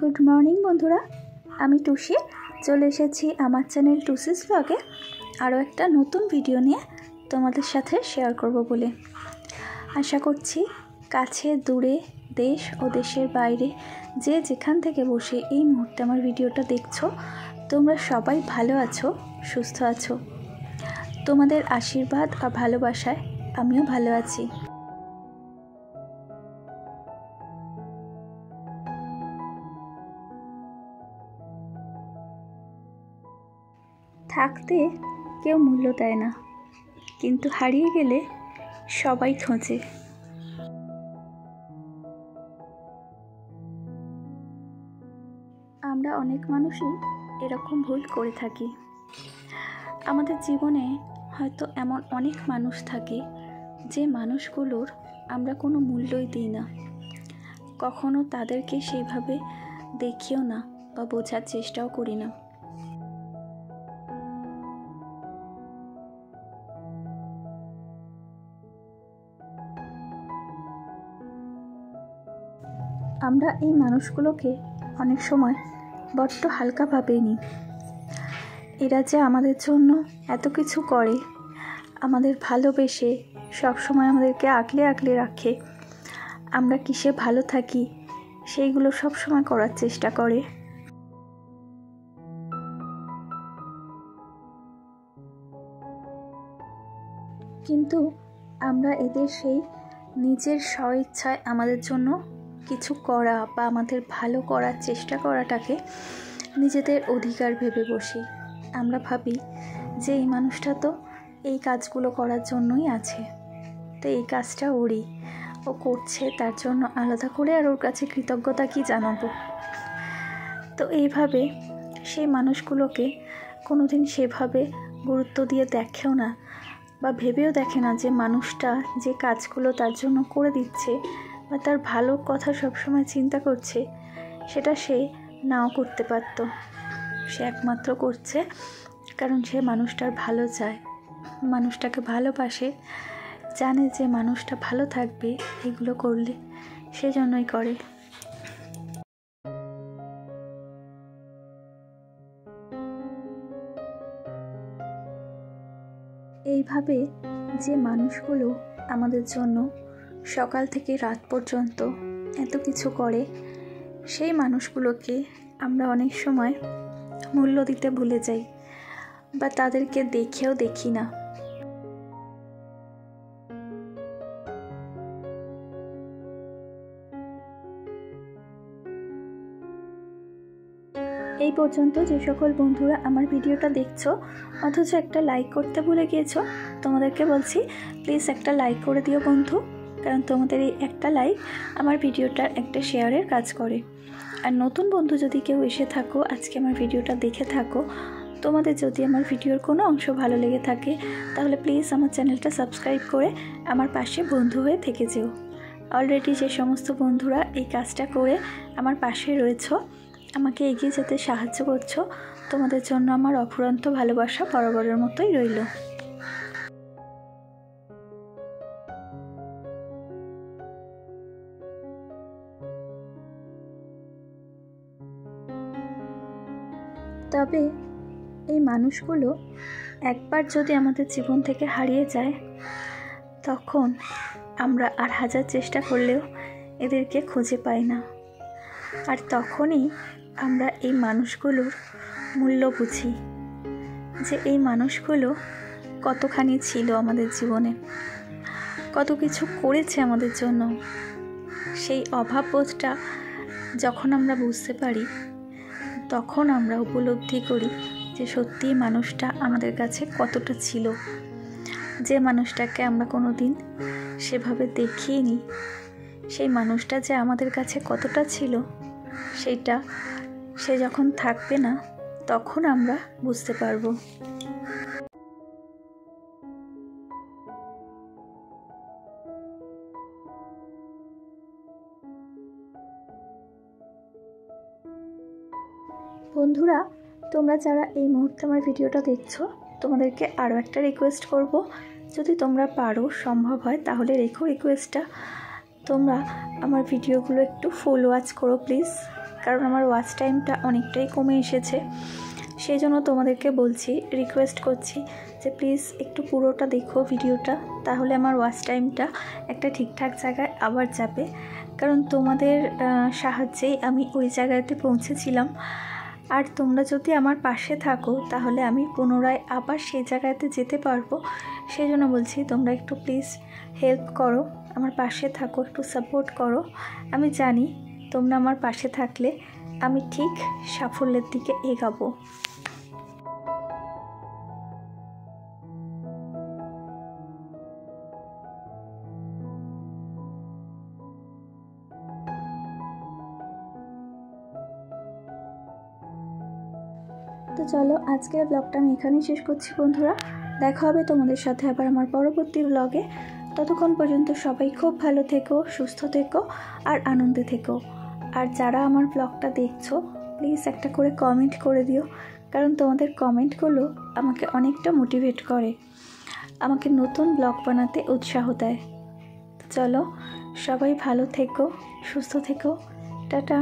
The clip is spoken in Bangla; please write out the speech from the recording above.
গুড মর্নিং বন্ধুরা, আমি টুসি চলে এসেছি আমার চ্যানেল টুসিস ব্লগে আরও একটা নতুন ভিডিও নিয়ে তোমাদের সাথে শেয়ার করব বলে। আশা করছি কাছে দূরে দেশ ও দেশের বাইরে যে যেখান থেকে বসে এই মুহূর্তে আমার ভিডিওটা দেখছো তোমরা সবাই ভালো আছো, সুস্থ আছো। তোমাদের আশীর্বাদ আর ভালোবাসায় আমিও ভালো আছি। থাকতে কেউ মূল্য দেয় না, কিন্তু হারিয়ে গেলে সবাই খোঁজে। আমরা অনেক মানুষই এরকম ভুল করে থাকি। আমাদের জীবনে হয়তো এমন অনেক মানুষ থাকে যে মানুষগুলোর আমরা কোনো মূল্যই দিই না, কখনো তাদেরকে সেইভাবে দেখিও না বা বোঝার চেষ্টাও করি না। আমরা এই মানুষগুলোকে অনেক সময় বড্ড হালকাভাবে নিই। এরা যে আমাদের জন্য এত কিছু করে, আমাদের ভালোবেসে সবসময় আমাদেরকে আগলে আগলে রাখে, আমরা কিসে ভালো থাকি সেইগুলো সবসময় করার চেষ্টা করে। কিন্তু আমরা এদের সেই নিজের স্বইচ্ছায় আমাদের জন্য কিছু করা বা আমাদের ভালো করার চেষ্টা করাটাকে নিজেদের অধিকার ভেবে বসি। আমরা ভাবি যে এই মানুষটা তো এই কাজগুলো করার জন্যই আছে, তো এই কাজটা ওরই, ও করছে তার জন্য আলাদা করে আর ওর কাছে কৃতজ্ঞতা কি জানাবো। তো এইভাবে সেই মানুষগুলোকে কোনোদিন সেভাবে গুরুত্ব দিয়ে দেখেও না বা ভেবেও দেখে না যে মানুষটা যে কাজগুলো তার জন্য করে দিচ্ছে বা তার ভালো কথা সবসময় চিন্তা করছে, সেটা সে নাও করতে পারত। সে একমাত্র করছে কারণ সে মানুষটার ভালো চায়, মানুষটাকে ভালোবাসে, জানে যে মানুষটা ভালো থাকবে এগুলো করলে, সেজন্যই করে। এইভাবে যে মানুষগুলো আমাদের জন্য সকাল থেকে রাত পর্যন্ত এত কিছু করে, সেই মানুষগুলোকে আমরা অনেক সময় মূল্য দিতে ভুলে যাই বা তাদেরকে দেখেও দেখি না। এই পর্যন্ত যে সকল বন্ধুরা আমার ভিডিওটা দেখছো অথচ একটা লাইক করতে ভুলে গিয়েছো, তোমাদেরকে বলছি প্লিজ একটা লাইক করে দিও বন্ধু, কারণ তোমাদের এই একটা লাইক আমার ভিডিওটার একটা শেয়ারের কাজ করে। আর নতুন বন্ধু যদি কেউ এসে থাকো, আজকে আমার ভিডিওটা দেখে থাকো, তোমাদের যদি আমার ভিডিওর কোনো অংশ ভালো লেগে থাকে তাহলে প্লিজ আমার চ্যানেলটা সাবস্ক্রাইব করে আমার পাশে বন্ধু হয়ে থেকে যেও। অলরেডি যে সমস্ত বন্ধুরা এই কাজটা করে আমার পাশে রয়েছো, আমাকে এগিয়ে যেতে সাহায্য করছো, তোমাদের জন্য আমার অফুরন্ত ভালোবাসা বরাবরের মতোই রইল। তবে এই মানুষগুলো একবার যদি আমাদের জীবন থেকে হারিয়ে যায়, তখন আমরা আর হাজার চেষ্টা করলেও এদেরকে খুঁজে পাই না। আর তখনই আমরা এই মানুষগুলোর মূল্য বুঝি যে এই মানুষগুলো কতখানি ছিল আমাদের জীবনে, কত কিছু করেছে আমাদের জন্য। সেই অভাববোধটা যখন আমরা বুঝতে পারি, তখন আমরা উপলব্ধি করি যে সত্যিই মানুষটা আমাদের কাছে কতটা ছিল। যে মানুষটাকে আমরা কোনো দিন সেভাবে দেখিনি, সেই মানুষটা যে আমাদের কাছে কতটা ছিল সেটা সে যখন থাকবে না তখন আমরা বুঝতে পারবো। বন্ধুরা, তোমরা যারা এই মুহূর্তে আমার ভিডিওটা দেখছো, তোমাদেরকে আরও একটা রিকোয়েস্ট করব, যদি তোমরা পারো, সম্ভব হয় তাহলে রেখো রিকোয়েস্টটা, তোমরা আমার ভিডিওগুলো একটু ফুল ওয়াচ করো প্লিজ। কারণ আমার ওয়াচ টাইমটা অনেকটাই কমে এসেছে। সেই জন্য তোমাদেরকে বলছি, রিকোয়েস্ট করছি যে প্লিজ একটু পুরোটা দেখো ভিডিওটা, তাহলে আমার ওয়াচ টাইমটা একটা ঠিকঠাক জায়গায় আবার যাবে। কারণ তোমাদের সাহায্যেই আমি ওই জায়গাতে পৌঁছেছিলাম। আর তোমরা যদি আমার পাশে থাকো তাহলে আমি পুনরায় আবার সেই জায়গাতে যেতে পারবো। সেই জন্য বলছি তোমরা একটু প্লিজ হেল্প করো, আমার পাশে থাকো, একটু সাপোর্ট করো। আমি জানি তোমরা আমার পাশে থাকলে আমি ঠিক সাফল্যের দিকে এগাবো। তো চলো আজকের ব্লগটা আমি এখানেই শেষ করছি বন্ধুরা। দেখা হবে তোমাদের সাথে আবার আমার পরবর্তী ব্লগে। ততক্ষণ পর্যন্ত সবাই খুব ভালো থেকো, সুস্থ থেকো আর আনন্দে থেকো। আর যারা আমার ব্লগটা দেখছো প্লিজ একটা করে কমেন্ট করে দিও, কারণ তোমাদের কমেন্টগুলো আমাকে অনেকটা মোটিভেট করে, আমাকে নতুন ব্লগ বানাতে উৎসাহ দেয়। তো চলো সবাই ভালো থেকো, সুস্থ থেকো, টাটা।